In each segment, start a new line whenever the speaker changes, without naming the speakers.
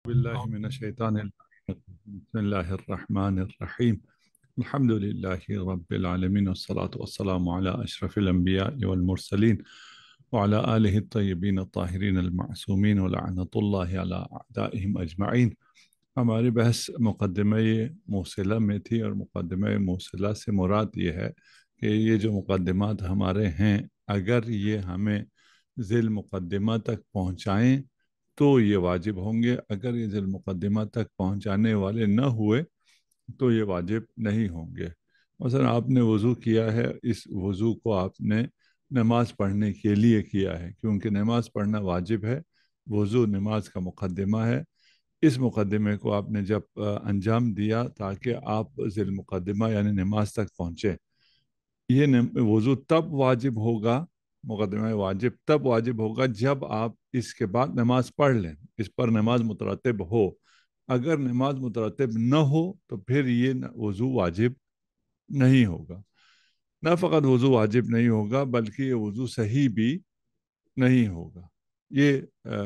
بالله من الشيطان الرجيم. بسم الله الرحمن الرحيم. الحمد لله رب العالمين، والصلاة والسلام على أشرف الأنبياء والمرسلين وعلى آله الطيبين الطاهرين المعصومين، ولعنة الله على أعدائهم أجمعين. ہماری بحث مقدمہ موصلہ میں تھی، اور مقدمہ موصلہ سے مراد یہ ہے کہ یہ جو مقدمات ہمارے ہیں، اگر یہ ہمیں ذیل مقدمہ تک پہنچائیں تو یہ واجب ہوں گے، اگر یہ ذیل مقدمہ تک پہنچانے والے نہ ہوئے تو یہ واجب نہیں ہوں گے۔ مثلا آپ نے وضو کیا ہے، اس وضو کو آپ نے نماز پڑھنے کے لیے کیا ہے، کیونکہ نماز پڑھنا واجب ہے، وضو نماز کا مقدمہ ہے۔ اس مقدمے کو آپ نے جب انجام دیا تاکہ آپ ذیل مقدمہ یعنی نماز تک پہنچے، یہ وضو تب واجب ہوگا، مقدمہ واجب تب واجب ہوگا جب آپ اس کے بعد نماز پڑھ لیں، اس پر نماز مترتب ہو۔ اگر نماز مترتب نہ ہو تو پھر یہ وضو واجب نہیں ہوگا۔ نہ فقط وضو واجب نہیں ہوگا بلکہ یہ وضو صحیح بھی نہیں ہوگا۔ یہ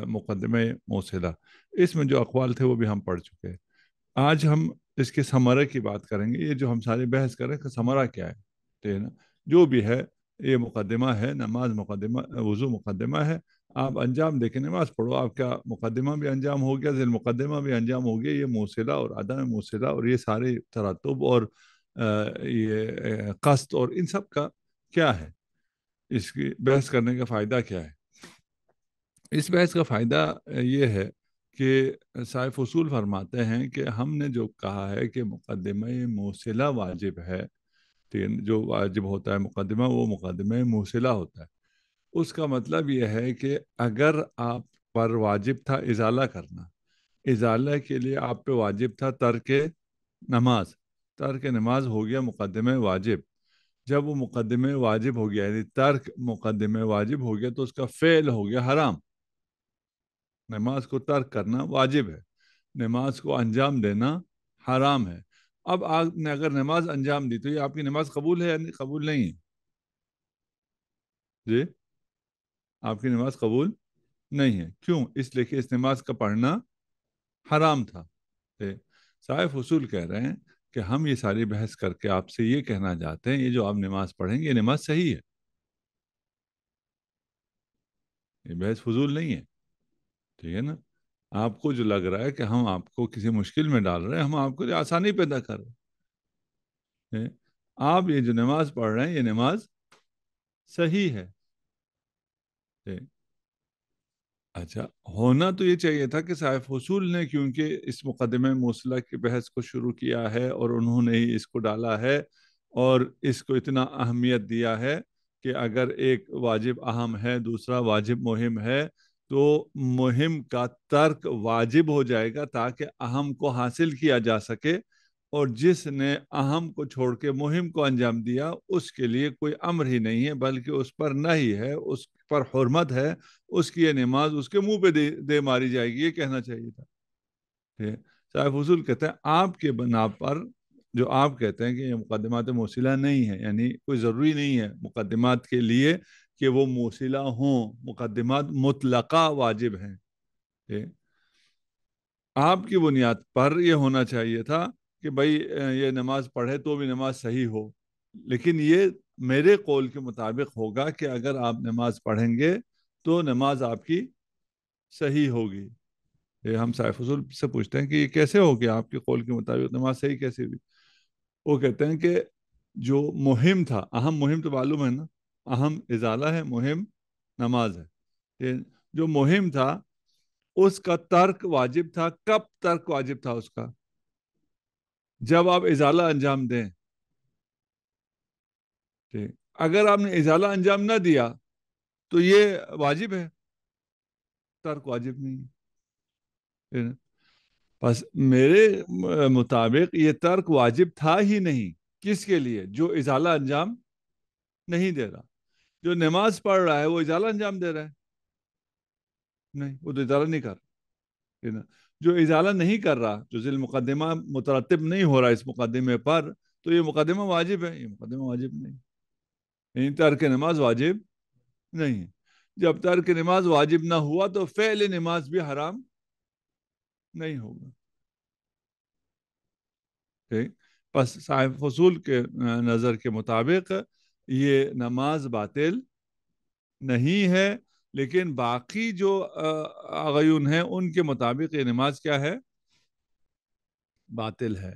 مقدمہ موصلہ، اس میں جو اقوال تھے وہ بھی ہم پڑھ چکے ہیں۔ آج ہم اس کے ثمرے کی بات کریں گے۔ یہ جو ہم ساری بحث کریں کہ ثمرہ کیا ہے، ٹھیک ہے نا؟ جو بھی ہے یہ مقدمہ ہے، نماز مقدمہ، وضو مقدمہ ہے۔ آپ انجام دیکھیں، نماز پڑھو، آپ کا مقدمہ بھی انجام ہو گیا، ذیل مقدمہ بھی انجام ہو گیا۔ یہ موصلہ اور عدم موصلہ اور یہ سارے تراتب اور یہ قصد اور ان سب کا کیا ہے، اس کی بحث کرنے کا فائدہ کیا ہے؟ اس بحث کا فائدہ یہ ہے کہ صاحب اصول فرماتے ہیں کہ ہم نے جو کہا ہے کہ مقدمہ موصلہ واجب ہے، جو واجب ہوتا ہے مقدمہ، وہ مقدمہ موصلہ ہوتا ہے۔ اس کا مطلب یہ ہے کہ اگر آپ پر واجب تھا ازالہ کرنا، ازالہ کے لیے آپ پہ واجب تھا ترک نماز، ترک نماز ہو گیا مقدمہ واجب۔ جب وہ مقدمہ واجب ہو گیا یعنی ترک مقدمہ واجب ہو گیا تو اس کا فعل ہو گیا حرام۔ نماز کو ترک کرنا واجب ہے، نماز کو انجام دینا حرام ہے۔ اب آپ نے اگر نماز انجام دی تو یہ آپ کی نماز قبول ہے یا قبول نہیں ہے؟ جی، آپ کی نماز قبول نہیں ہے۔ کیوں؟ اس لیے کہ اس نماز کا پڑھنا حرام تھا۔ صاحب اصول کہہ رہے ہیں کہ ہم یہ ساری بحث کر کے آپ سے یہ کہنا چاہتے ہیں، یہ جو آپ نماز پڑھیں گے یہ نماز صحیح ہے، یہ بحث فضول نہیں ہے، ٹھیک ہے نا؟ آپ کو جو لگ رہا ہے کہ ہم آپ کو کسی مشکل میں ڈال رہے ہیں، ہم آپ کو لیے آسانی پیدا کر رہے ہیں۔ آپ یہ جو نماز پڑھ رہے ہیں یہ نماز صحیح ہے۔ اچھا، ہونا تو یہ چاہیے تھا کہ صاحب اصول نے، کیونکہ اس مقدمہ موصلہ کی بحث کو شروع کیا ہے اور انہوں نے ہی اس کو ڈالا ہے اور اس کو اتنا اہمیت دیا ہے کہ اگر ایک واجب اہم ہے، دوسرا واجب مہم ہے، تو مہم کا ترک واجب ہو جائے گا تاکہ اہم کو حاصل کیا جا سکے، اور جس نے اہم کو چھوڑ کے مہم کو انجام دیا اس کے لیے کوئی امر ہی نہیں ہے بلکہ اس پر نہی ہے، اس پر حرمت ہے، اس کی یہ نماز اس کے منہ پہ دے ماری جائے گی، یہ کہنا چاہیے تھا۔ صاحب حضور کہتے ہیں آپ کے بنا پر جو آپ کہتے ہیں کہ یہ مقدمات موصلہ نہیں ہے، یعنی کوئی ضروری نہیں ہے مقدمات کے لیے کہ وہ موصلہ ہوں، مقدمات مطلقہ واجب ہیں۔ آپ کی بنیاد پر یہ ہونا چاہیے تھا کہ بھائی یہ نماز پڑھے تو بھی نماز صحیح ہو، لیکن یہ میرے قول کے مطابق ہوگا کہ اگر آپ نماز پڑھیں گے تو نماز آپ کی صحیح ہوگی۔ یہ ہم صاحب فضول سے پوچھتے ہیں کہ یہ کیسے ہوگی آپ کے قول کے مطابق نماز صحیح کیسے ہوئی؟ وہ کہتے ہیں کہ جو مہم تھا، اہم مہم تو معلوم ہے نا، اہم ازالہ ہے، مہم نماز ہے۔ یہ جو مہم تھا اس کا ترک واجب تھا۔ کب ترک واجب تھا اس کا؟ جب آپ ازالہ انجام دیں۔ ٹھیک، اگر آپ نے ازالہ انجام نہ دیا تو یہ واجب ہے، ترک واجب نہیں ہے۔ بس میرے مطابق یہ ترک واجب تھا ہی نہیں۔ کس کے لیے؟ جو ازالہ انجام نہیں دے رہا۔ جو نماز پڑھ رہا ہے وہ ازالہ انجام دے رہا ہے؟ نہیں، وہ تو ازالہ نہیں کر رہا۔ جو ازالہ نہیں کر رہا، جو ذیل مقدمہ مترتب نہیں ہو رہا اس مقدمے پر، تو یہ مقدمہ واجب ہے، یہ مقدمہ واجب نہیں، یعنی ترک نماز واجب نہیں ہے۔ جب ترک نماز واجب نہ ہوا تو فعل نماز بھی حرام نہیں ہوگا. ٹھیک. بس صاحب فصول کے نظر کے مطابق یہ نماز باطل نہیں ہے، لیکن باقی جو اغیون ہیں ان کے مطابق یہ نماز کیا ہے؟ باطل ہے.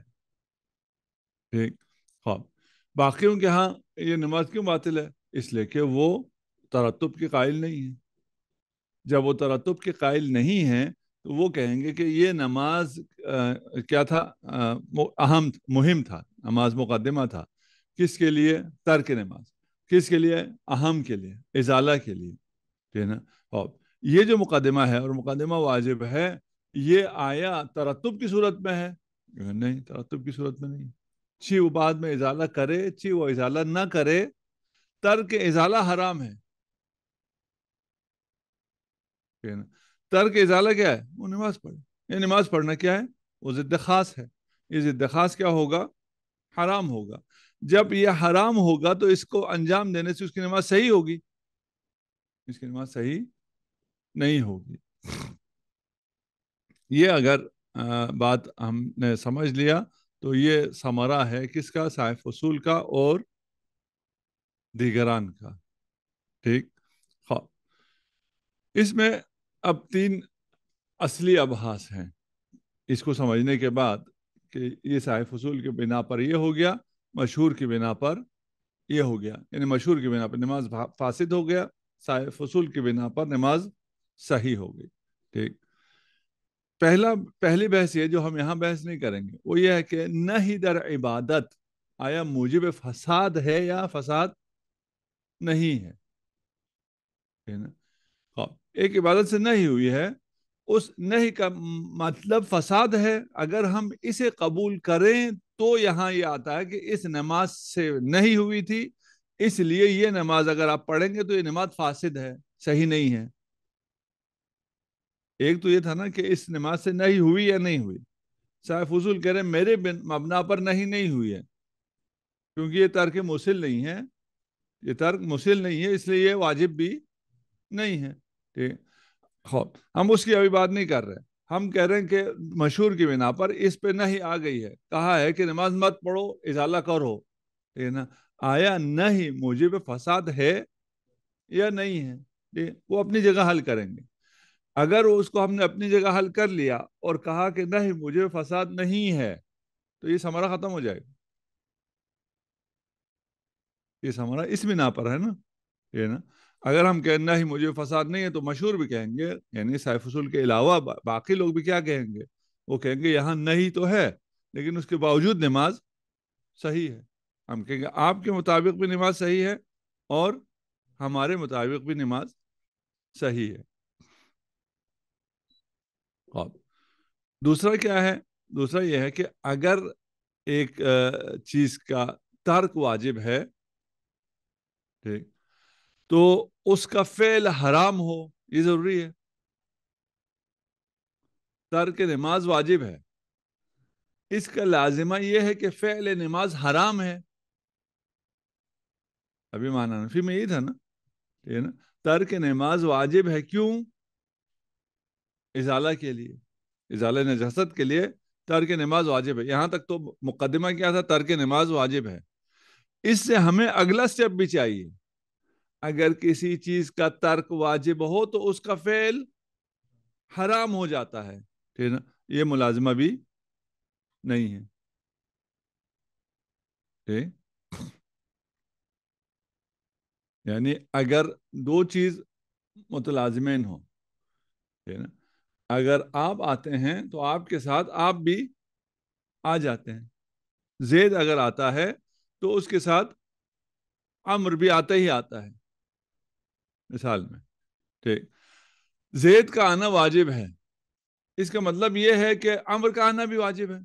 ٹھیک. خواب باقیوں کے ہاں یہ نماز کیوں باطل ہے؟ اس لیے کہ وہ ترتب کے قائل نہیں ہیں. جب وہ ترتب کے قائل نہیں ہیں تو وہ کہیں گے کہ یہ نماز کیا تھا؟ اہم مہم تھا، نماز مقدمہ تھا. کس کے لیے؟ ترک نماز. کس کے لیے؟ اہم کے لیے، ازالہ کے لیے. ٹھیک ہے نا. اور یہ جو مقدمہ ہے اور مقدمہ واجب ہے، یہ آیا ترتب کی صورت میں ہے؟ نہیں، ترتب کی صورت میں نہیں. چی وہ بعد میں ازالہ کرے، چی وہ ازالہ نہ کرے، ترک ازالہ حرام ہے. ترک ازالہ کیا ہے؟ وہ نماز پڑھے. یہ نماز پڑھنا کیا ہے؟ وہ ضد خاص ہے. یہ ضد خاص کیا ہوگا؟ حرام ہوگا. جب یہ حرام ہوگا تو اس کو انجام دینے سے اس کی نماز صحیح ہوگی؟ اس کی نماز صحیح نہیں ہوگی. یہ اگر بات ہم نے سمجھ لیا تو یہ ثمرہ ہے کس کا؟ صاحب فصول کا اور دیگران کا. ٹھیک. خواب اس میں اب تین اصلی ابحاث ہیں. اس کو سمجھنے کے بعد کہ یہ صاحب فصول کے بنا پر یہ ہو گیا، مشہور کی بنا پر یہ ہو گیا، یعنی مشہور کی بنا پر نماز فاسد ہو گیا، صاحب فصول کی بنا پر نماز صحیح ہو گئی. ٹھیک. پہلی بحث یہ جو ہم یہاں بحث نہیں کریں گے وہ یہ ہے کہ نہی در عبادت آیا موجب فساد ہے یا فساد نہیں ہے. ایک عبادت سے نہیں ہوئی ہے، اس نہیں کا مطلب فساد ہے. اگر ہم اسے قبول کریں تو یہاں یہ آتا ہے کہ اس نماز سے نہیں ہوئی تھی، اس لیے یہ نماز اگر آپ پڑھیں گے تو یہ نماز فاسد ہے، صحیح نہیں ہے. ایک تو یہ تھا نا کہ اس نماز سے نہیں ہوئی یا نہیں ہوئی. صاحب فضول کہہ رہے ہیں میرے مبنا پر نہیں ہوئی ہے، کیونکہ یہ ترک مسل نہیں ہے، یہ ترک مسل نہیں ہے، اس لیے یہ واجب بھی نہیں ہے. ٹھیک. ہم اس کی ابھی بات نہیں کر رہے. ہم کہہ رہے ہیں کہ مشہور کی بنا پر اس پہ نہیں آ گئی ہے، کہا ہے کہ نماز مت پڑھو، ازالہ کرو. ٹھیک ہے نا. آیا نہیں موجب فساد ہے یا نہیں ہے؟ وہ اپنی جگہ حل کریں گے. اگر اس کو ہم نے اپنی جگہ حل کر لیا اور کہا کہ نہیں مجھے فساد نہیں ہے تو یہ ثمرہ ختم ہو جائے گا. یہ ثمرہ اس بنا پر ہے نا. یہ نا اگر ہم کہنا ہی مجھے فساد نہیں ہے تو مشہور بھی کہیں گے، یعنی صاحب فصول کے علاوہ باقی لوگ بھی کیا کہیں گے؟ وہ کہیں گے یہاں نہیں تو ہے لیکن اس کے باوجود نماز صحیح ہے. ہم کہیں گے آپ کے مطابق بھی نماز صحیح ہے اور ہمارے مطابق بھی نماز صحیح ہے. اور دوسرا کیا ہے؟ دوسرا یہ ہے کہ اگر ایک چیز کا ترک واجب ہے، ٹھیک، تو اس کا فعل حرام ہو یہ ضروری ہے. ترک نماز واجب ہے، اس کا لازمہ یہ ہے کہ فعل نماز حرام ہے. ابھی معنی نفی میں یہ تھا نا. ٹھیک ہے نا. ترک نماز واجب ہے کیوں؟ ازالہ کے لیے، ازالہ نجاست کے لیے ترک نماز واجب ہے. یہاں تک تو مقدمہ کیا تھا؟ ترک نماز واجب ہے. اس سے ہمیں اگلا سٹیپ بھی چاہیے. اگر کسی چیز کا ترک واجب ہو تو اس کا فعل حرام ہو جاتا ہے. ٹھیک ہے نا. یہ ملازمہ بھی نہیں ہے. ٹھیک. یعنی اگر دو چیز متلازمین ہوں، ٹھیک ہے نا، اگر آپ آتے ہیں تو آپ کے ساتھ آپ بھی آ جاتے ہیں. زید اگر آتا ہے تو اس کے ساتھ عمر بھی آتا ہی آتا ہے مثال میں. ٹھیک. زید کا آنا واجب ہے، اس کا مطلب یہ ہے کہ عمر کا آنا بھی واجب ہے.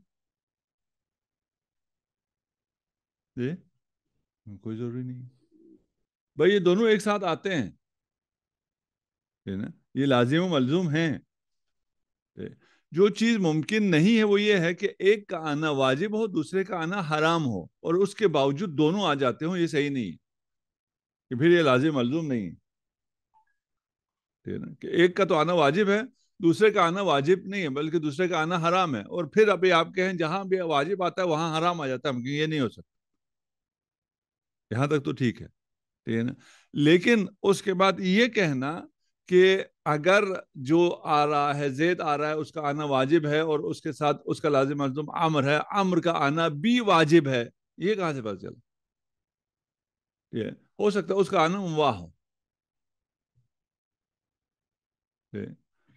جی کوئی ضروری نہیں بھائی، یہ دونوں ایک ساتھ آتے ہیں، یہ لازم و ملزوم ہیں. جو چیز ممکن نہیں ہے وہ یہ ہے کہ ایک کا آنا واجب ہو دوسرے کا آنا حرام ہو اور اس کے باوجود دونوں آ جاتے ہوں، یہ صحیح نہیں کہ پھر یہ لازم ملزوم نہیں ہے. کہ ایک کا تو آنا واجب ہے دوسرے کا آنا واجب نہیں ہے بلکہ دوسرے کا آنا حرام ہے، اور پھر ابھی آپ کہیں جہاں بھی واجب آتا ہے وہاں حرام آ جاتا ہے، یہ نہیں ہو سکتا، یہاں تک تو ٹھیک ہے، ٹھیک ہے نا؟ لیکن اس کے بعد یہ کہنا کہ اگر جو آ رہا ہے، زید آ رہا ہے، اس کا آنا واجب ہے، اور اس کے ساتھ اس کا لازم ملزوم امر ہے، امر کا آنا بھی واجب ہے، یہ کہاں سے پتہ چلا؟ یہ ہو سکتا ہے اس کا آنا مباح ہو،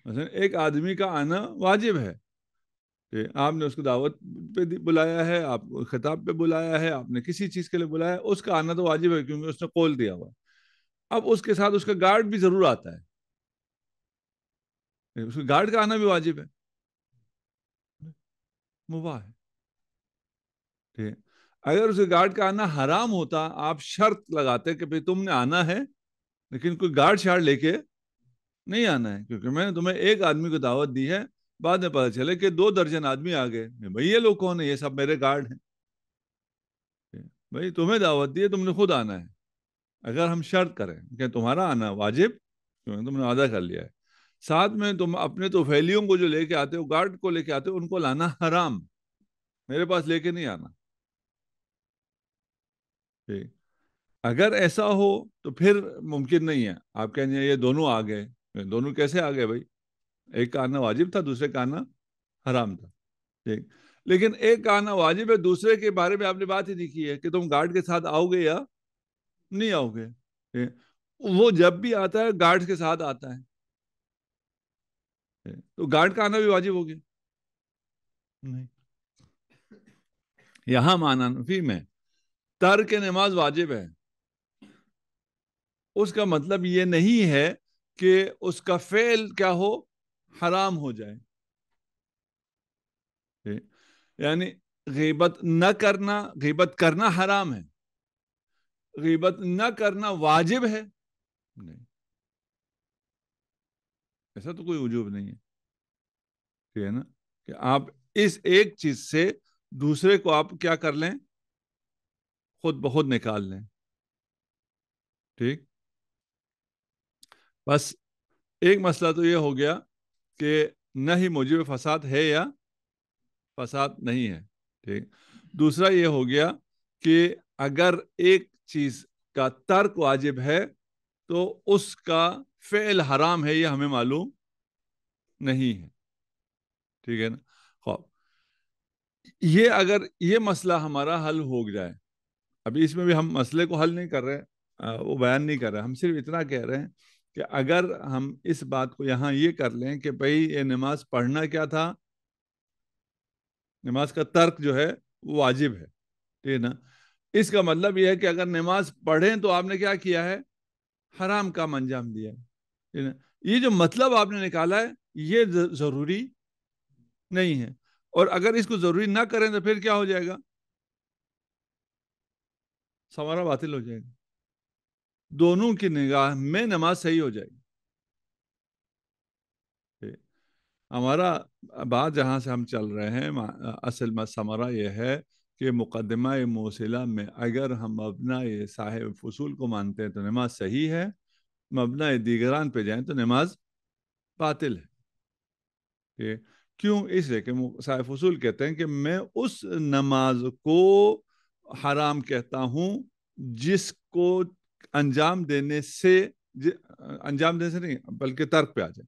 مثلا ایک آدمی کا آنا واجب ہے کہ آپ نے اس کو دعوت پہ بلایا ہے، آپ کو خطاب پہ بلایا ہے، آپ نے کسی چیز کے لیے بلایا ہے، اس کا آنا تو واجب ہے کیونکہ اس نے قول دیا ہوا ہے۔ اب اس کے ساتھ اس کا گارڈ بھی ضرور آتا ہے، اس کا گارڈ کا آنا بھی واجب ہے، مباح ہے، ٹھیک ہے؟ اگر اس کے گارڈ کا آنا حرام ہوتا، آپ شرط لگاتے کہ بھئی تم نے آنا ہے لیکن کوئی گارڈ شارڈ لے کے نہیں آنا ہے، کیونکہ میں نے تمہیں ایک آدمی کو دعوت دی ہے، بعد میں پتہ چلے کہ 2 درجن آدمی آ گئے، بھئی یہ لوگ کون ہیں؟ یہ سب میرے گارڈ ہیں، بھئی تمہیں دعوت دی ہے، تم نے خود آنا ہے۔ اگر ہم شرط کریں کہ تمہارا آنا واجب کیونکہ تم نے وعدہ کر لیا ہے، ساتھ میں تم اپنے توفیلیوں کو جو لے کے آتے ہو، گارڈ کو لے کے آتے ہو، ان کو لانا حرام، میرے پاس لے کے نہیں آنا، ٹھیک؟ اگر ایسا ہو تو پھر ممکن نہیں ہے، آپ کہیں گے یہ دونوں آ گئے، دونوں کیسے آ گئے بھائی؟ ایک کا آنا واجب تھا، دوسرے کا آنا حرام تھا، ٹھیک؟ لیکن ایک کا آنا واجب ہے، دوسرے کے بارے میں آپ نے بات ہی نہیں کی ہے کہ تم گارڈ کے ساتھ آؤ گے یا نہیں آؤ گے، ٹھیک؟ وہ جب بھی آتا ہے گارڈ کے ساتھ آتا ہے، تو گارڈ کا آنا بھی واجب ہو گیا؟ نہیں، یہاں معنی نفی میں ترک نماز واجب ہے، اس کا مطلب یہ نہیں ہے کہ اس کا فعل کیا ہو، حرام ہو جائے، یعنی غیبت نہ کرنا، غیبت کرنا حرام ہے، غیبت نہ کرنا واجب ہے؟ نہیں، ایسا تو کوئی وجوب نہیں ہے، ٹھیک ہے نا؟ کہ آپ اس ایک چیز سے دوسرے کو آپ کیا کر لیں، خود بخود نکال لیں، ٹھیک؟ بس ایک مسئلہ تو یہ ہو گیا کہ نہ ہی موجب فساد ہے یا فساد نہیں ہے، ٹھیک؟ دوسرا یہ ہو گیا کہ اگر ایک چیز کا ترک واجب ہے تو اس کا فعل حرام ہے، یہ ہمیں معلوم نہیں ہے، ٹھیک ہے نا؟ خوب یہ اگر یہ مسئلہ ہمارا حل ہو جائے، ابھی اس میں بھی ہم مسئلے کو حل نہیں کر رہے، وہ بیان نہیں کر رہے، ہم صرف اتنا کہہ رہے ہیں کہ اگر ہم اس بات کو یہاں یہ کر لیں کہ بھئی یہ نماز پڑھنا کیا تھا، نماز کا ترک جو ہے وہ واجب ہے، ٹھیک ہے نا؟ اس کا مطلب یہ ہے کہ اگر نماز پڑھیں تو آپ نے کیا کیا ہے، حرام کام انجام دیا ہے، ٹھیک ہے نا؟ یہ جو مطلب آپ نے نکالا ہے یہ ضروری نہیں ہے، اور اگر اس کو ضروری نہ کریں تو پھر کیا ہو جائے گا، ثمرہ باطل ہو جائے گا، دونوں کی نگاہ میں نماز صحیح ہو جائے گی، ہمارا بات جہاں سے ہم چل رہے ہیں اصل میں ثمرہ یہ ہے کہ مقدمہ موصلہ میں اگر ہم مبنی صاحب فصول کو مانتے ہیں تو نماز صحیح ہے، مبنی دیگران پہ جائیں تو نماز باطل ہے، کیوں؟ اس لیے کہ صاحب فصول کہتے ہیں کہ میں اس نماز کو حرام کہتا ہوں جس کو انجام دینے سے نہیں بلکہ ترک پہ آ جائے،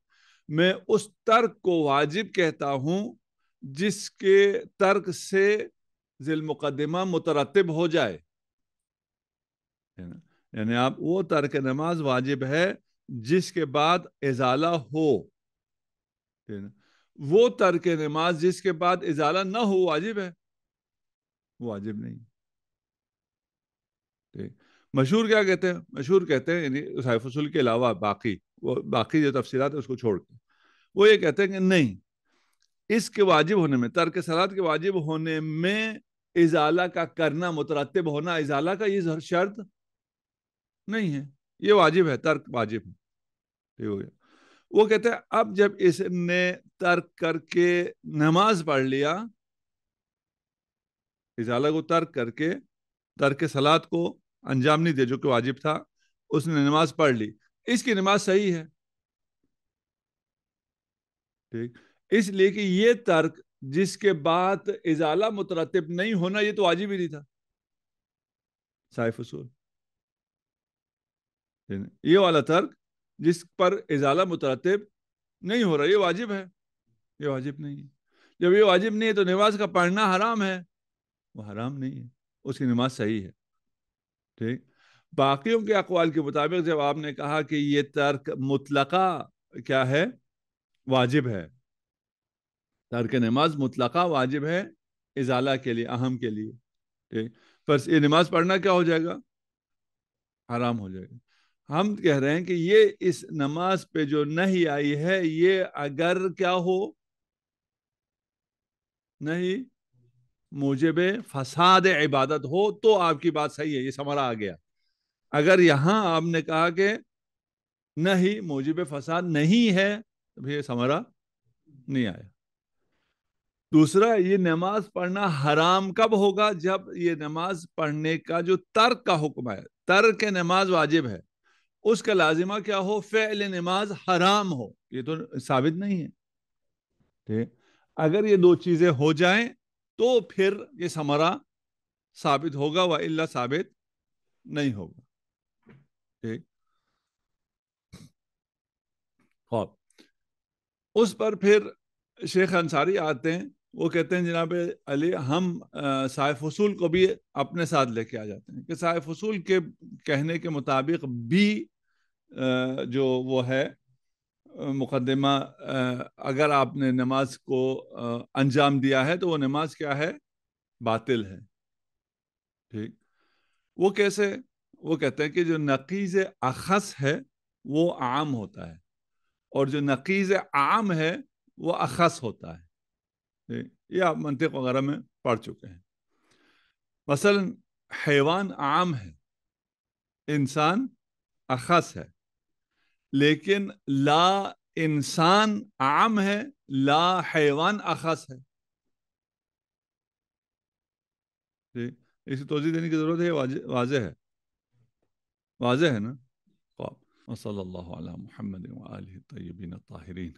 میں اس ترک کو واجب کہتا ہوں جس کے ترک سے ذی المقدمہ مترتب ہو جائے، یعنی آپ وہ ترک نماز واجب ہے جس کے بعد ازالہ ہو، وہ ترک نماز جس کے بعد ازالہ نہ ہو واجب ہے، واجب نہیں، مشہور کیا کہتے ہیں؟ مشہور کہتے ہیں یعنی صحیح فصول کے علاوہ باقی جو تفصیلات ہے اس کو چھوڑ کے وہ یہ کہتے ہیں کہ نہیں، اس کے واجب ہونے میں، ترک صلاۃ کے واجب ہونے میں ازالہ کا کرنا، مترتب ہونا ازالہ کا، یہ شرط نہیں ہے، یہ واجب ہے، ترک واجب ہے، ٹھیک ہو گیا؟ وہ کہتے ہیں اب جب اس نے ترک کر کے نماز پڑھ لیا، ازالہ کو ترک کر کے ترک صلاۃ کو انجام نہیں دیا جو کہ واجب تھا، اس نے نماز پڑھ لی، اس کی نماز صحیح ہے، ٹھیک، اس لیے کہ یہ ترک جس کے بعد ازالہ مترتب نہیں ہونا یہ تو واجب ہی نہیں تھا صاحب اصول. یہ والا ترک جس پر ازالہ مترتب نہیں ہو رہا یہ واجب ہے، یہ واجب نہیں ہے. جب یہ واجب نہیں ہے تو نماز کا پڑھنا حرام ہے، وہ حرام نہیں ہے، اس کی نماز صحیح ہے. ٹھیک، باقیوں کے اقوال کے مطابق جب آپ نے کہا کہ یہ ترک مطلقہ کیا ہے، واجب ہے، ترک نماز مطلقہ واجب ہے ازالہ کے لیے، اہم کے لیے. ٹھیک، بس یہ نماز پڑھنا کیا ہو جائے گا، حرام ہو جائے گا. ہم کہہ رہے ہیں کہ یہ اس نماز پہ جو نہیں آئی ہے یہ اگر کیا ہو، نہیں موجب فساد عبادت ہو تو آپ کی بات صحیح ہے، یہ ثمرہ آ گیا. اگر یہاں آپ نے کہا کہ نہیں موجب فساد نہیں ہے تو پھر یہ ثمرہ نہیں آیا. دوسرا، یہ نماز پڑھنا حرام کب ہوگا، جب یہ نماز پڑھنے کا جو ترک کا حکم ہے، ترک نماز واجب ہے، اس کا لازمہ کیا ہو، فعل نماز حرام ہو، یہ تو ثابت نہیں ہے. ٹھیک، اگر یہ دو چیزیں ہو جائیں تو پھر یہ ثمرہ ثابت ہوگا، وَإِلَّا ثابت نہیں ہوگا. ٹھیک، خوب اس پر پھر شیخ انصاری آتے ہیں، وہ کہتے ہیں جناب علی ہم صاحب اصول کو بھی اپنے ساتھ لے کے آ جاتے ہیں کہ صاحب اصول کے کہنے کے مطابق بھی جو وہ ہے مقدمہ، اگر آپ نے نماز کو انجام دیا ہے تو وہ نماز کیا ہے، باطل ہے. ٹھیک، وہ کیسے، وہ کہتے ہیں کہ جو نقیض اخص ہے وہ عام ہوتا ہے اور جو نقیض عام ہے وہ اخص ہوتا ہے. یہ آپ منطق وغیرہ میں پڑھ چکے ہیں. مثلا حیوان عام ہے، انسان اخص ہے، لیکن لا انسان عام ہے، لا حیوان اخص ہے. اسی توضیح دینے کی ضرورت ہے، واضح ہے، واضح ہے نا. وصلی اللہ علی محمد وآلہ الطیبین الطاہرین.